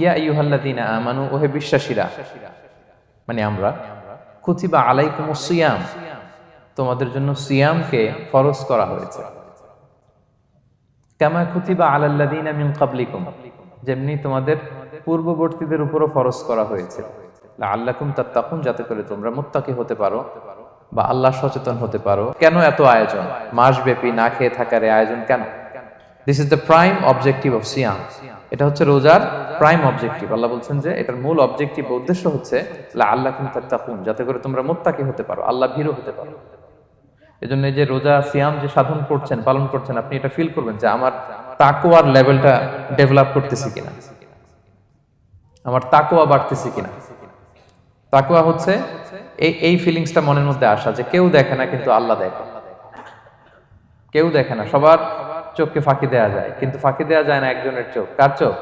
ইয়া আইয়ুহাল্লাযীনা আমানু, ওহে বিশ্বাসীরা, মানে আমরা, কুতিবা আলাইকুমুস সিয়াম, তোমাদের জন্য সিয়ামকে ফরজ করা হয়েছে, কামা কুতিবা আলাল্লাযীনা মিন ক্বাবলিকুম, যেমনি তোমাদের পূর্ববর্তীদের উপরও ফরজ করা হয়েছে, লাআল্লাকুম তাত্তাকুন, যাতে করে তোমরা মুত্তাকি হতে পারো বা আল্লাহ সচেতন হতে পারো। কেন এত আয়োজন? মাসব্যাপী না খেয়ে থাকার এই আয়োজন কেন? This is the prime objective of সিয়াম। এটা হচ্ছে রোজার প্রাইম অবজেক্টিভ। আল্লাহ বলছেন যে এটার মূল অবজেক্টিভ, উদ্দেশ্য হচ্ছে লাআল্লাকুম তাত্তাকুন, যাতে করে তোমরা মুত্তাকি হতে পারো, আল্লাহ ভীরু হতে পারো। এজন্য এই যে রোজা সিয়াম যে সাধন করছেন, পালন করছেন, আপনি এটা ফিল করবেন যে আমার তাকওয়ার লেভেলটা ডেভেলপ করতেছি কিনা, আমার তাকওয়া বাড়তেছে কিনা। তাকওয়া হচ্ছে এই ফিলিংসটা মনের মধ্যে আসা যে কেউ দেখে না কিন্তু আল্লাহ দেখে। কেউ দেখে না, সবার চোখকে ফাঁকি দেয়া যায়, কিন্তু ফাঁকি দেয়া যায় না একজনের চোখ। কার চোখ?